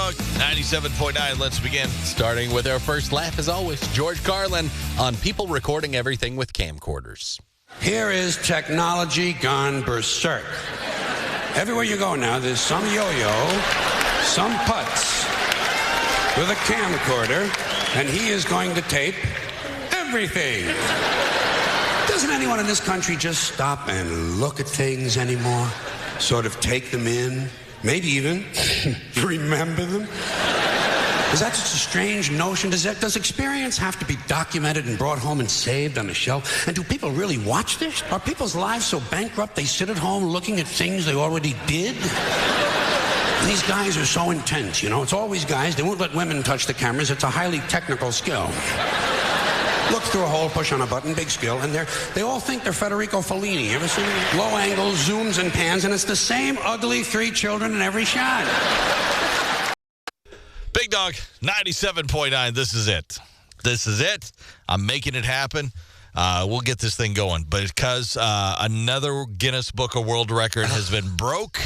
Dog, 97.9. Let's begin. Starting with our first laugh, as always, George Carlin on people recording everything with camcorders. Here is technology gone berserk. Everywhere you go now, there's some yo-yo, some putz with a camcorder, and he is going to tape everything. Doesn't anyone in this country just stop and look at things anymore? Sort of take them in? Maybe even remember them? Is that just a strange notion? Does experience have to be documented and brought home and saved on a shelf? And do people really watch this? Are people's lives so bankrupt they sit at home looking at things they already did? And these guys are so intense, you know? It's always guys. They won't let women touch the cameras. It's a highly technical skill. Look through a hole, push on a button, big skill, and they all think they're Federico Fellini. You ever seen it? Low angles, zooms, and pans, and it's the same ugly 3 children in every shot. Big Dog, 97.9. This is it. This is it. I'm making it happen. We'll get this thing going. But because another Guinness Book of World Record has been broke.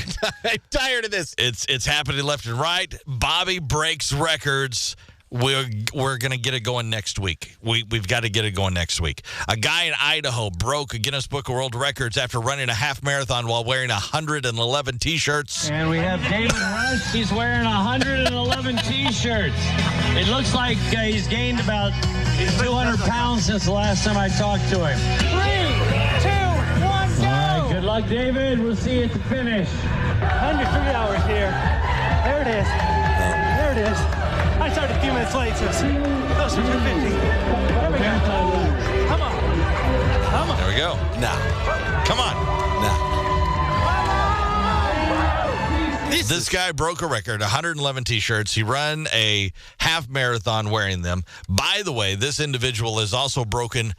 I'm tired of this. It's happening left and right. Bobby breaks records. We're going to get it going next week. We've got to get it going next week. A guy in Idaho broke a Guinness Book of World Records after running a half marathon while wearing 111 T-shirts. And we have David Rush. He's wearing 111 T-shirts. It looks like he's gained about 200 pounds since the last time I talked to him. 3, 2, 1, go! All right, good luck, David. We'll see you at the finish. Under 3 hours here. There it is. There it is. I started a few minutes late, so it's close to 2:50. There we go. Come on. Come on. There we go. Nah. Come on. Nah. This guy broke a record, 111 T-shirts. He ran a half marathon wearing them. By the way, this individual has also broken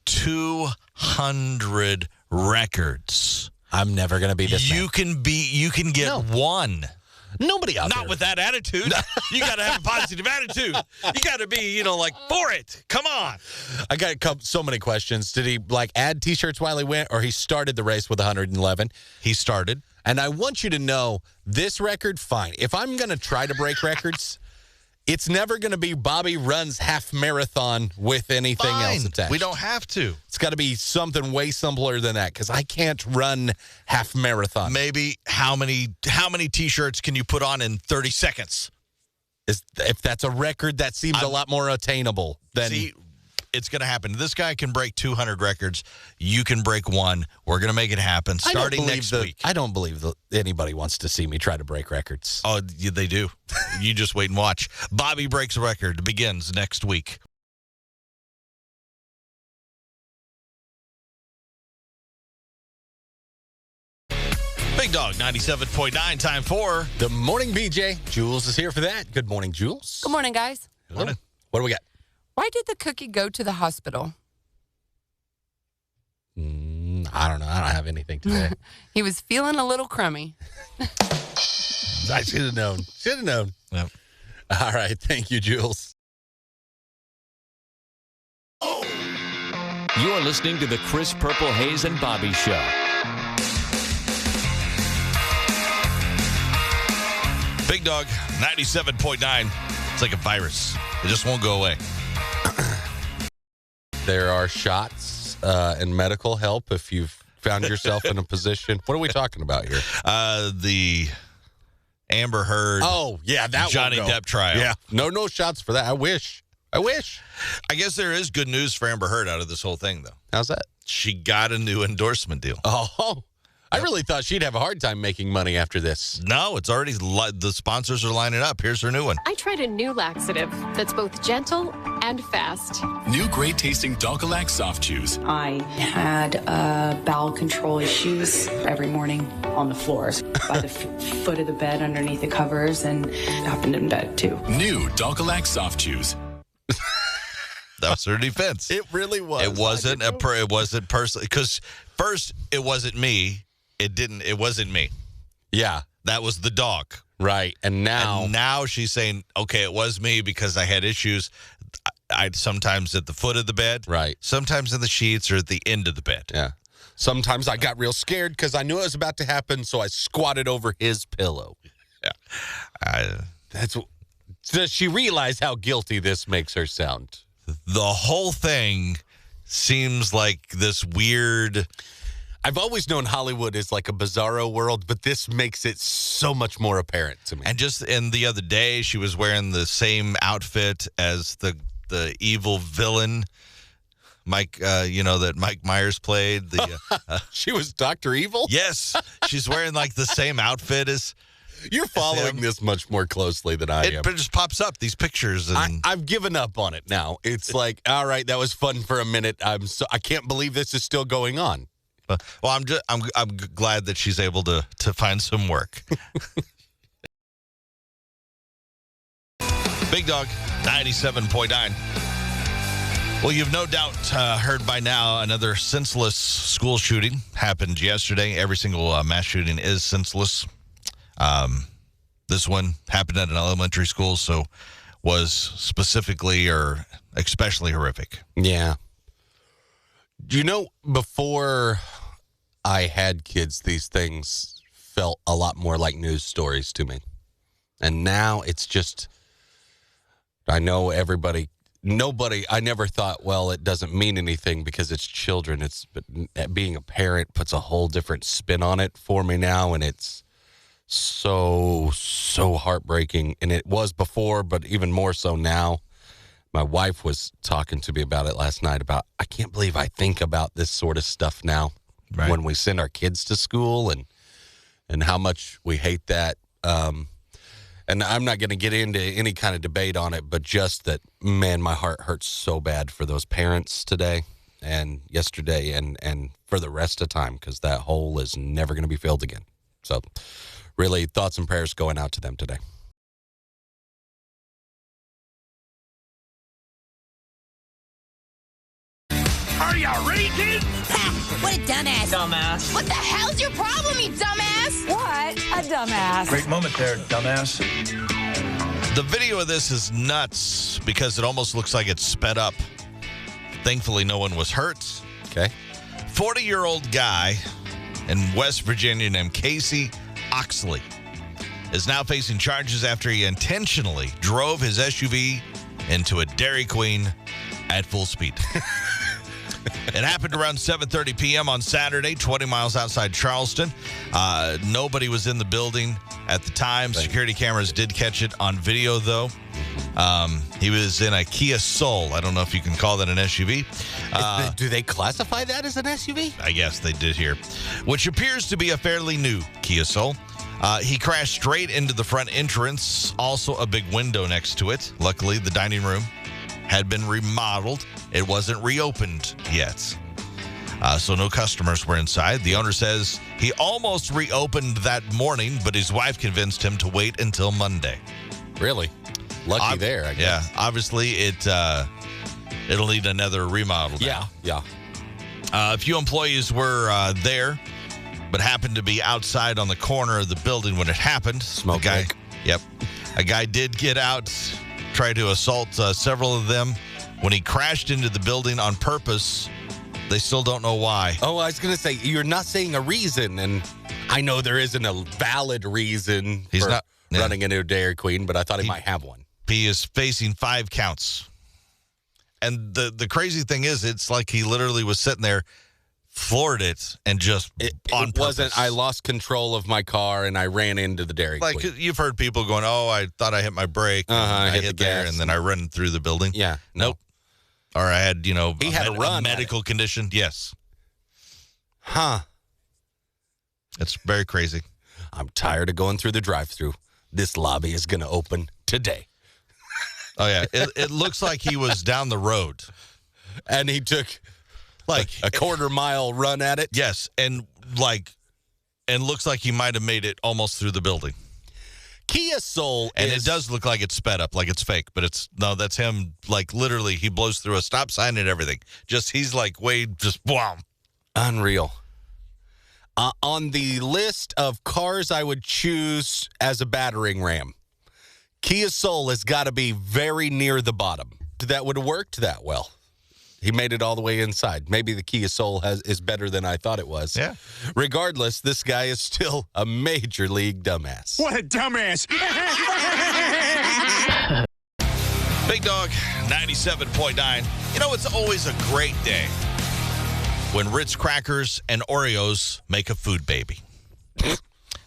200 records. I'm never going to be this man. You can get one. Nobody out there. Not with that attitude. You got to have a positive attitude. You got to be, for it. Come on. I got so many questions. Did he, add T-shirts while he went, or he started the race with 111? He started. And I want you to know, this record, fine. If I'm going to try to break records, it's never going to be Bobby runs half marathon with anything else attached. We don't have to. It's got to be something way simpler than that, because I can't run half marathon. Maybe how many T-shirts can you put on in 30 seconds? If that's a record, that seems a lot more attainable than... See, it's going to happen. This guy can break 200 records. You can break one. We're going to make it happen starting next week. I don't believe that anybody wants to see me try to break records. Oh, they do. You just wait and watch. Bobby breaks a record. Begins next week. Big Dog, 97.9. Time for The Morning BJ. Jules is here for that. Good morning, Jules. Good morning, guys. Good morning. What do we got? Why did the cookie go to the hospital? I don't know. I don't have anything today. He was feeling a little crummy. I should have known. Should have known. Yep. All right. Thank you, Jules. You're listening to the Chris Purple Hayes and Bobby Show. Big Dog, 97.9. It's like a virus. It just won't go away. There are shots and medical help if you've found yourself in a position. What are we talking about here? The Amber Heard. Oh, yeah, that Johnny Depp trial. Yeah, no shots for that. I wish. I guess there is good news for Amber Heard out of this whole thing, though. How's that? She got a new endorsement deal. Oh, I really thought she'd have a hard time making money after this. No, it's already, the sponsors are lining up. Here's her new one. I tried a new laxative that's both gentle and fast. New great tasting Dogalac soft chews. I had bowel control issues every morning on the floors, by the foot of the bed, underneath the covers, and it happened in bed too. New Dogalac soft chews. That was her defense. It really was. It wasn't it wasn't personal, because first it wasn't me. It wasn't me. Yeah. That was the dog. Right. And now she's saying, okay, it was me because I had issues. I sometimes at the foot of the bed. Right. Sometimes in the sheets or at the end of the bed. Yeah. Sometimes I got real scared because I knew it was about to happen, so I squatted over his pillow. Yeah. Does she realize how guilty this makes her sound? The whole thing seems like this weird. I've always known Hollywood is like a bizarro world, but this makes it so much more apparent to me. And the other day, she was wearing the same outfit as the evil villain, Mike. That Mike Myers played. She was Dr. Evil? Yes, she's wearing like the same outfit as. You're following this much more closely than I am. It just pops up, these pictures. And I've given up on it now. It's like, all right, that was fun for a minute. I can't believe this is still going on. Well, I'm glad that she's able to find some work. Big Dog, 97.9. Well, you've no doubt heard by now another senseless school shooting happened yesterday. Every single mass shooting is senseless. This one happened at an elementary school, so was specifically or especially horrific. Yeah. Before I had kids, these things felt a lot more like news stories to me. And now it's just, I know nobody, I never thought, well, it doesn't mean anything because it's children. But being a parent puts a whole different spin on it for me now, and it's so heartbreaking. And it was before, but even more so now. My wife was talking to me about it last night I can't believe I think about this sort of stuff now when we send our kids to school and how much we hate that. And I'm not going to get into any kind of debate on it, but just that, man, my heart hurts so bad for those parents today and yesterday and for the rest of time, because that hole is never going to be filled again. So really, thoughts and prayers going out to them today. Are you ready, kids? Ha! What a dumbass. Dumbass. What the hell's your problem, you dumbass? What a dumbass. Great moment there, dumbass. The video of this is nuts because it almost looks like it's sped up. Thankfully, no one was hurt. Okay. 40-year-old guy in West Virginia named Casey Oxley is now facing charges after he intentionally drove his SUV into a Dairy Queen at full speed. It happened around 7:30 p.m. on Saturday, 20 miles outside Charleston. Nobody was in the building at the time. Security cameras did catch it on video, though. He was in a Kia Soul. I don't know if you can call that an SUV. Do they classify that as an SUV? I guess they did here, which appears to be a fairly new Kia Soul. He crashed straight into the front entrance, also a big window next to it. Luckily, the dining room had been remodeled. It wasn't reopened yet. So no customers were inside. The owner says he almost reopened that morning, but his wife convinced him to wait until Monday. Really? Lucky there, I guess. Yeah, obviously it'll need another remodel now. Yeah. A few employees were there, but happened to be outside on the corner of the building when it happened. Smoke break. Yep. A guy did get out, tried to assault several of them. When he crashed into the building on purpose, they still don't know why. Oh, I was going to say, you're not saying a reason, and I know there isn't a valid reason for running into a Dairy Queen, but I thought he might have one. He is facing 5 counts. And the crazy thing is, it's like he literally was sitting there, floored it, and just on purpose. Wasn't, I lost control of my car, and I ran into the Dairy Queen. Like, you've heard people going, oh, I thought I hit my brake, and I hit the there, and then I ran through the building. Yeah. Nope. Or I had, he had a medical condition. Yes. Huh. It's very crazy. I'm tired of going through the drive-thru. This lobby is going to open today. Oh, yeah. It looks like he was down the road. And he took like a quarter-mile run at it? Yes. And looks like he might have made it almost through the building. Kia Soul and it does look like it's sped up, like it's fake, but that's him. Like literally, he blows through a stop sign and everything. He's like wow. Unreal. On the list of cars I would choose as a battering ram, Kia Soul has got to be very near the bottom. That would have worked that well. He made it all the way inside. Maybe the Kia Soul is better than I thought it was. Yeah. Regardless, this guy is still a major league dumbass. What a dumbass. Dog, 97.9. You know, it's always a great day when Ritz crackers and Oreos make a food baby.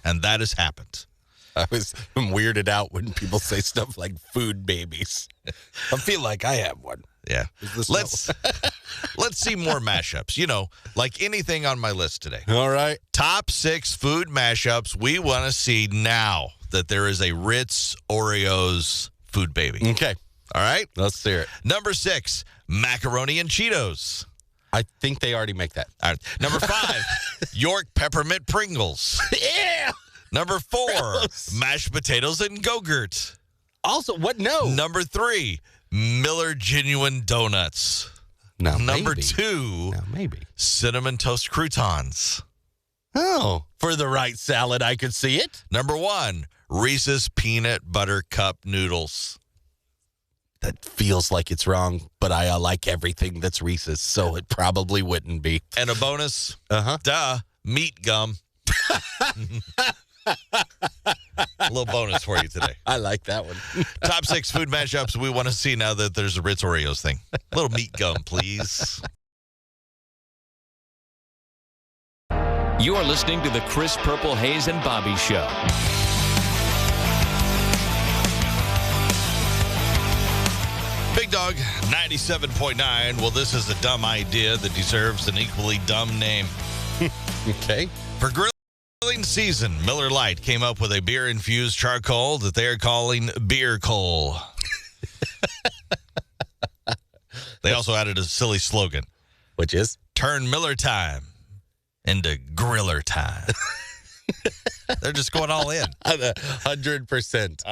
And that has happened. I'm weirded out when people say stuff like food babies. I feel like I have one. Yeah. Let's see more mashups. You know, like anything on my list today. All right. Top 6 food mashups we want to see now that there is a Ritz Oreos food baby. Okay. All right. Let's hear it. Number 6, macaroni and Cheetos. I think they already make that. All right. Number 5, York peppermint Pringles. Yeah. Number 4, Gross. mashed potatoes and Go-Gurt. Also, what? No. Number 3, Miller Genuine Donuts. No, Number maybe. 2, No, maybe. Cinnamon Toast Croutons. Oh, for the right salad, I could see it. Number 1, Reese's Peanut Butter Cup Noodles. That feels like it's wrong, but I like everything that's Reese's, so it probably wouldn't be. And a bonus, meat gum. A little bonus for you today. I like that one. Top 6 food mashups we want to see now that there's a Ritz Oreos thing. A little meat gum, please. You are listening to the Chris Purple Hayes and Bobby Show. Big Dog, 97.9. Well, this is a dumb idea that deserves an equally dumb name. Okay. For grilling season, Miller Lite came up with a beer-infused charcoal that they are calling Beer Coal. They also added a silly slogan. Which is? Turn Miller time into griller time. They're just going all in. 100%.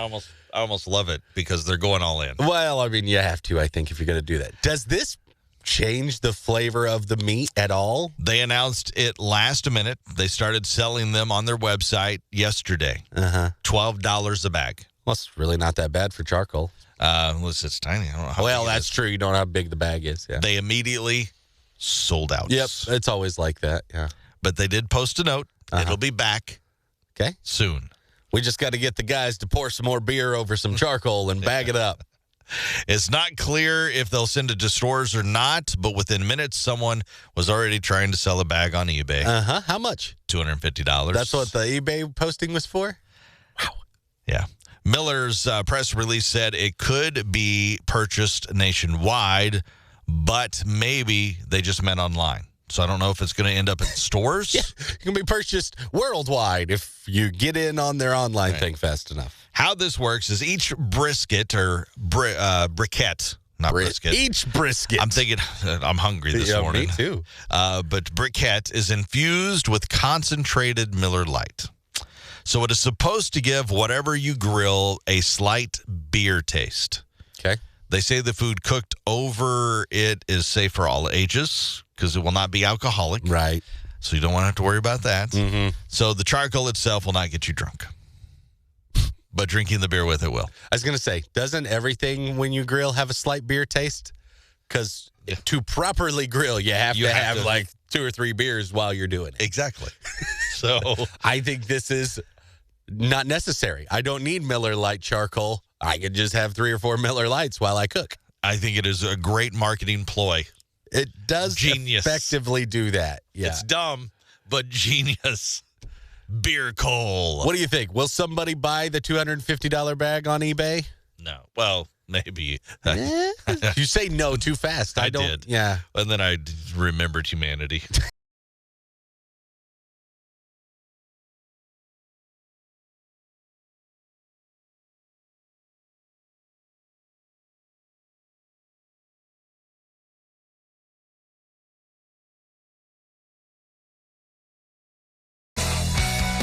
I almost love it because they're going all in. Well, I mean, you have to, I think, if you're going to do that. Does this change the flavor of the meat at all? They announced it last minute. They started selling them on their website yesterday. $12 a bag. Well, it's really not that bad for charcoal. It's tiny. I don't know how well, big it that's is. true. You don't know how big the bag is. Yeah. They immediately sold out. Yep. It's always like that. Yeah. But they did post a note. It'll be back soon. We just got to get the guys to pour some more beer over some charcoal and bag it up. It's not clear if they'll send it to stores or not, but within minutes, someone was already trying to sell a bag on eBay. How much? $250. That's what the eBay posting was for? Wow. Yeah. Miller's press release said it could be purchased nationwide, but maybe they just meant online. So I don't know if it's going to end up in stores. Yeah, it can be purchased worldwide if you get in on their online thing fast enough. How this works is each brisket or briquette, not brisket. Each brisket. I'm thinking, I'm hungry this morning. Me too. But briquette is infused with concentrated Miller Lite. So it is supposed to give whatever you grill a slight beer taste. Okay. They say the food cooked over it is safe for all ages because it will not be alcoholic. Right. So you don't want to have to worry about that. Mm-hmm. So the charcoal itself will not get you drunk. But drinking the beer with it will. I was going to say, doesn't everything when you grill have a slight beer taste? Because to properly grill, you have to have like 2 or 3 beers while you're doing it. Exactly. So I think this is not necessary. I don't need Miller Lite charcoal. I could just have 3 or 4 Miller Lights while I cook. I think it is a great marketing ploy. It does Genius. effectively do that. Yeah. It's dumb, but genius. Beer coal. What do you think? Will somebody buy the $250 bag on eBay? No. Well, maybe. You say no too fast. I don't. Did. Yeah. And then I remembered humanity.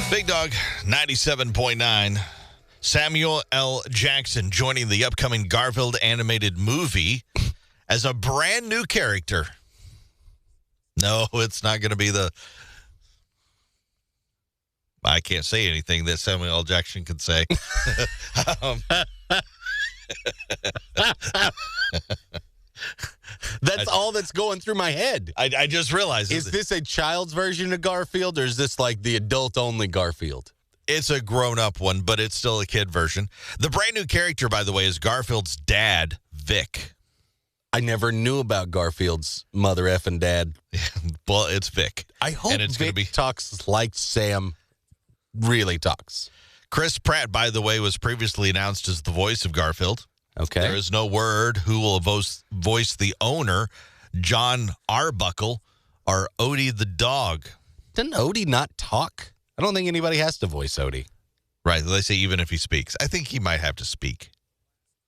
Big Dog, 97.9. Samuel L. Jackson joining the upcoming Garfield animated movie as a brand new character. No, it's not going to be the... I can't say anything that Samuel L. Jackson could say. That's all that's going through my head. I just realized. Is this a child's version of Garfield, or is this like the adult-only Garfield? It's a grown-up one, but it's still a kid version. The brand new character, by the way, is Garfield's dad, Vic. I never knew about Garfield's mother effing dad. Well, it's Vic. I hope and it's Vic talks like Sam really talks. Chris Pratt, by the way, was previously announced as the voice of Garfield. Okay. There is no word who will voice the owner, John Arbuckle, or Odie the dog. Doesn't Odie not talk? I don't think anybody has to voice Odie. Right. They say even if he speaks. I think he might have to speak.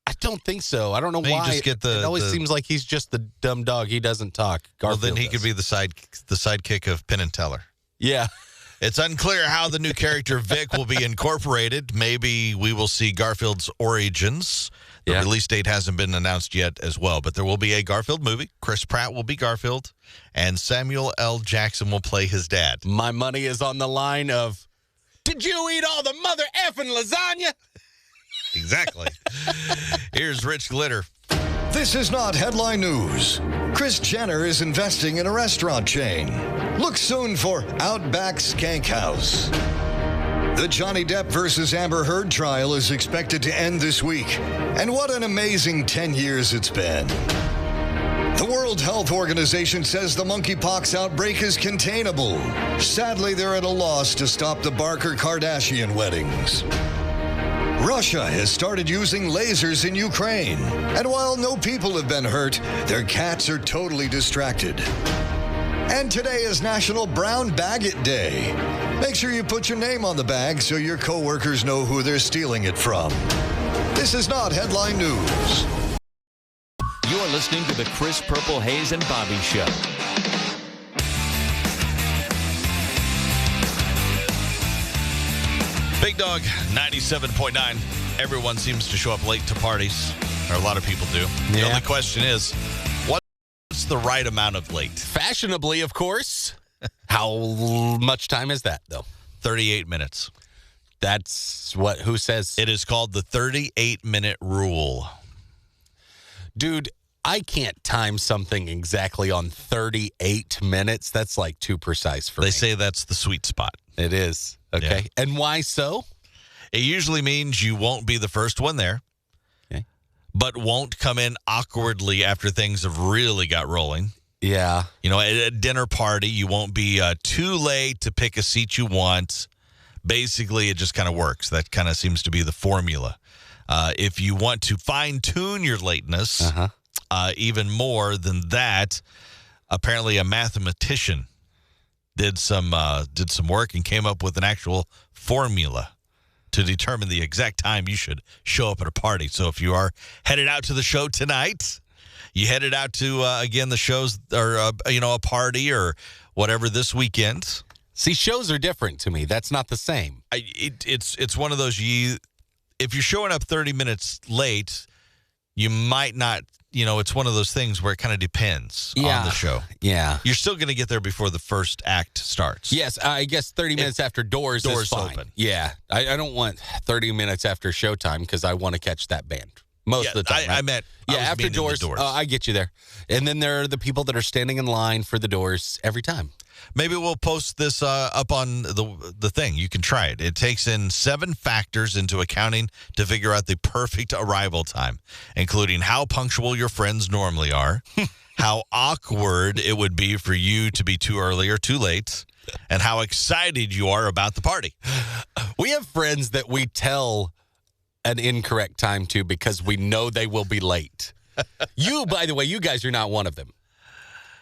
I don't think so. I don't know why. Just get it always seems like he's just the dumb dog. He doesn't talk. Garfield well, then he does. could be the sidekick of Penn and Teller. Yeah. It's unclear how the new character Vic will be incorporated. Maybe we will see Garfield's origins. The release date hasn't been announced yet as well, but there will be a Garfield movie. Chris Pratt will be Garfield, and Samuel L. Jackson will play his dad. My money is on the line of, did you eat all the mother effing lasagna? Exactly. Here's Rich Glitter. This is not headline news. Kris Jenner is investing in a restaurant chain. Look soon for Outback Skankhouse. The Johnny Depp versus Amber Heard trial is expected to end this week. And what an amazing 10 years it's been. The World Health Organization says the monkeypox outbreak is containable. Sadly, they're at a loss to stop the Barker-Kardashian weddings. Russia has started using lasers in Ukraine. And while no people have been hurt, their cats are totally distracted. And today is National Brown Bag It Day. Make sure you put your name on the bag so your coworkers know who they're stealing it from. This is not headline news. You're listening to the Chris Purple Hayes and Bobby Show. Big Dog 97.9. Everyone seems to show up late to parties, or a lot of people do. The only question is, what's the right amount of late? Fashionably, of course. How much time is that, though? 38 minutes. That's what, who says? It is called the 38-minute rule. Dude, I can't time something exactly on 38 minutes. That's like too precise for me. They say that's the sweet spot. It is. Okay. Yeah. And why so? It usually means you won't be the first one there, but won't come in awkwardly after things have really got rolling. Yeah. You know, at a dinner party, you won't be too late to pick a seat you want. Basically, it just kind of works. That kind of seems to be the formula. If you want to fine-tune your lateness even more than that, apparently a mathematician did some work and came up with an actual formula to determine the exact time you should show up at a party. So if you are headed out to the show tonight, you headed out to, again, the shows or, a party or whatever this weekend. See, shows are different to me. That's not the same. It's one of those, if you're showing up 30 minutes late, you might not, it's one of those things where it kind of depends on the show. Yeah. You're still going to get there before the first act starts. Yes, I guess 30 minutes after doors is fine. Open. Yeah. I don't want 30 minutes after showtime because I want to catch that band. Most of the time. I meant after doors. I get you there. And then there are the people that are standing in line for the doors every time. Maybe we'll post this up on the thing. You can try it. It takes in 7 factors into accounting to figure out the perfect arrival time, including how punctual your friends normally are, how awkward it would be for you to be too early or too late, and how excited you are about the party. We have friends that we tell an incorrect time to because we know they will be late. You, by the way, you guys are not one of them.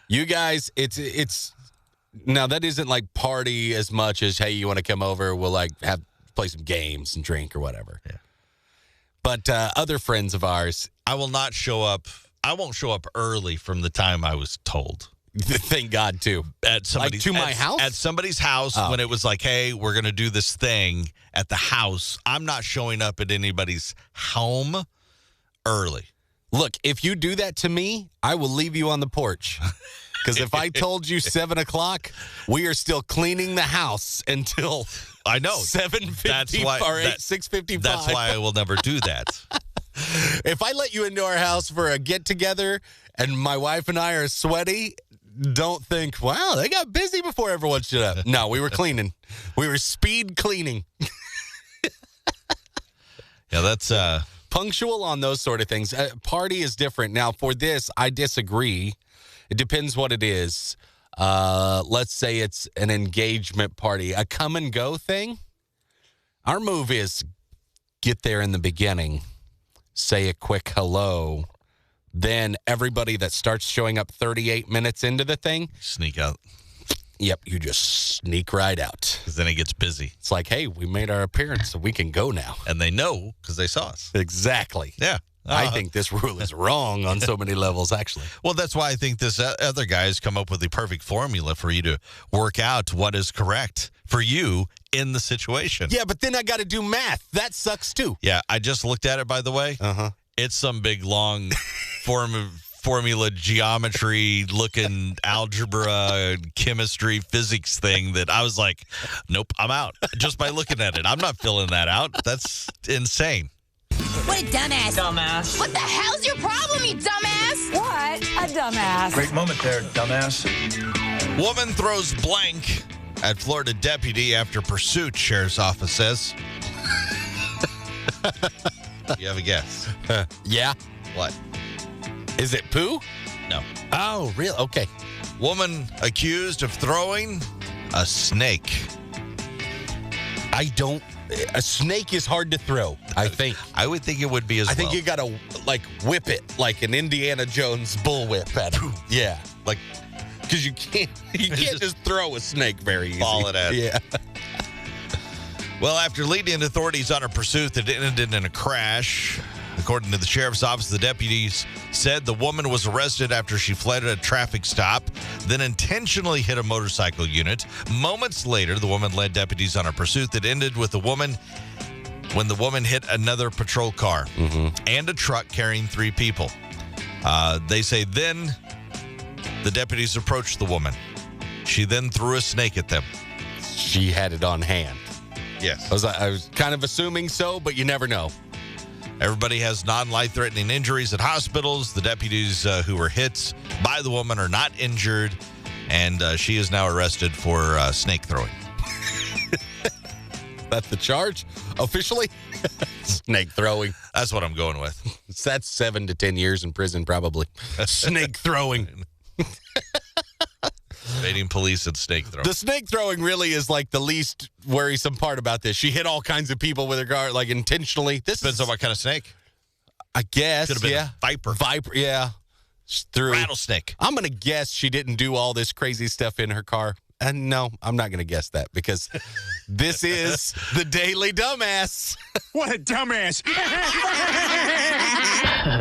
You guys, it's now that isn't like party as much as, hey, you want to come over? We'll play some games and drink or whatever. Yeah. But other friends of ours, I will not show up. I won't show up early from the time I was told. Thank God, too. At somebody's my house? At somebody's house when it was like, hey, we're going to do this thing at the house. I'm not showing up at anybody's home early. Look, if you do that to me, I will leave you on the porch. Because if I told you 7 o'clock, we are still cleaning the house until 7:50 or 6:55. That's why I will never do that. If I let you into our house for a get-together and my wife and I are sweaty, don't think, wow, they got busy before everyone showed up. No, we were cleaning. We were speed cleaning. Yeah, that's... punctual on those sort of things. Party is different. Now, for this, I disagree. It depends what it is. Let's say it's an engagement party, a come and go thing. Our move is get there in the beginning, say a quick hello. Then everybody that starts showing up 38 minutes into the thing, sneak out. Yep, you just sneak right out. Because then it gets busy. It's like, hey, we made our appearance, so we can go now. And they know because they saw us. Exactly. Yeah. I think this rule is wrong on so many levels, actually. Well, that's why I think this other guy has come up with the perfect formula for you to work out what is correct for you in the situation. Yeah, but then I got to do math. That sucks, too. Yeah, I just looked at it, by the way. Uh-huh. It's some big, long formula geometry-looking algebra, chemistry, physics thing that I was like, nope, I'm out. Just by looking at it. I'm not filling that out. That's insane. What a dumbass. Dumbass. What the hell's your problem, you dumbass? What a dumbass. Great moment there, dumbass. Woman throws blank at Florida deputy after pursuit, sheriff's office says. You have a guess? Yeah. What? Is it poo? No. Oh, really? Okay. Woman accused of throwing a snake. A snake is hard to throw, I think. I would think it would be as well. I think you got to, whip it like an Indiana Jones bullwhip at it. Yeah. Because you can't just throw a snake very easy. Ball it at. Yeah. Well, after leading authorities on a pursuit that ended in a crash, according to the sheriff's office, the deputies said the woman was arrested after she fled at a traffic stop, then intentionally hit a motorcycle unit. Moments later, the woman led deputies on a pursuit that ended with when the woman hit another patrol car and a truck carrying 3 people. They say then the deputies approached the woman. She then threw a snake at them. She had it on hand. Yes. I was kind of assuming so, but you never know. Everybody has non-life-threatening injuries at hospitals. The deputies who were hit by the woman are not injured, and she is now arrested for snake throwing. That's the charge, officially? Snake throwing. That's what I'm going with. That's 7 to 10 years in prison, probably. Snake throwing. Evading police and snake throwing. The snake throwing really is the least worrisome part about this. She hit all kinds of people with her car, intentionally. This depends on what kind of snake. I guess. Could have been a viper. Viper, yeah. Rattlesnake. I'm going to guess she didn't do all this crazy stuff in her car. And no, I'm not going to guess that because this is the Daily Dumbass. What a dumbass.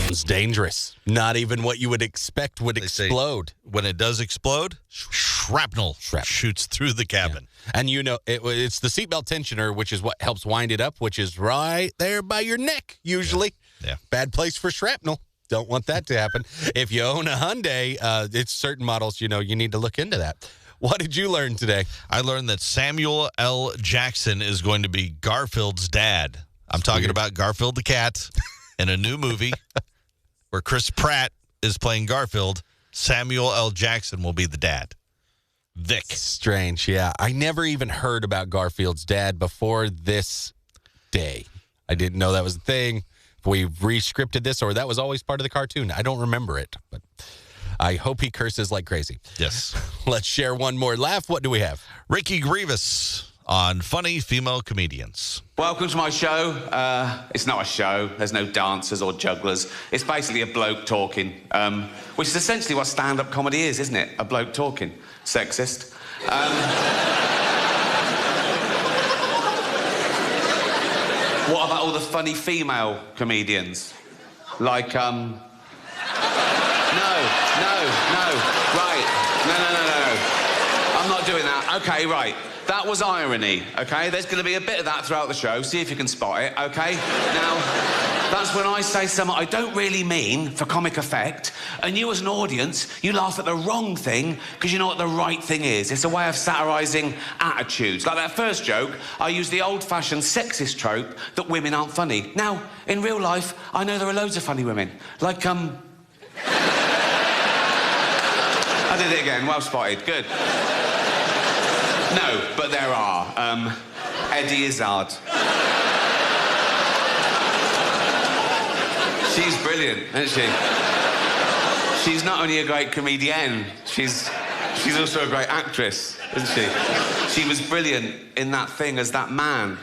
It's dangerous. Not even what you would expect would explode. When it does explode, shrapnel shoots through the cabin. Yeah. And it's the seatbelt tensioner, which is what helps wind it up, which is right there by your neck, usually. Yeah. Bad place for shrapnel. Don't want that to happen. If you own a Hyundai, it's certain models, you need to look into that. What did you learn today? I learned that Samuel L. Jackson is going to be Garfield's dad. I'm talking about Garfield the cat in a new movie where Chris Pratt is playing Garfield. Samuel L. Jackson will be the dad. Vic. Strange, yeah. I never even heard about Garfield's dad before this day. I didn't know that was a thing. If we re-scripted this or that was always part of the cartoon. I don't remember it, but I hope he curses like crazy. Yes. Let's share one more laugh. What do we have? Ricky Grievous on funny female comedians. Welcome to my show. It's not a show. There's no dancers or jugglers. It's basically a bloke talking, which is essentially what stand-up comedy is, isn't it? A bloke talking. Sexist. What about all the funny female comedians? Like, No. Right. No. I'm not doing that. Okay, right. That was irony, okay? There's going to be a bit of that throughout the show. See if you can spot it, okay? Now, that's when I say something I don't really mean for comic effect, and you as an audience, you laugh at the wrong thing because you know what the right thing is. It's a way of satirising attitudes. Like that first joke, I used the old-fashioned sexist trope that women aren't funny. Now, in real life, I know there are loads of funny women. Like, I did it again. Well spotted. Good. No, but there are. She's brilliant, isn't she? She's not only a great comedian, she's also a great actress, isn't she? She was brilliant in that thing as that man.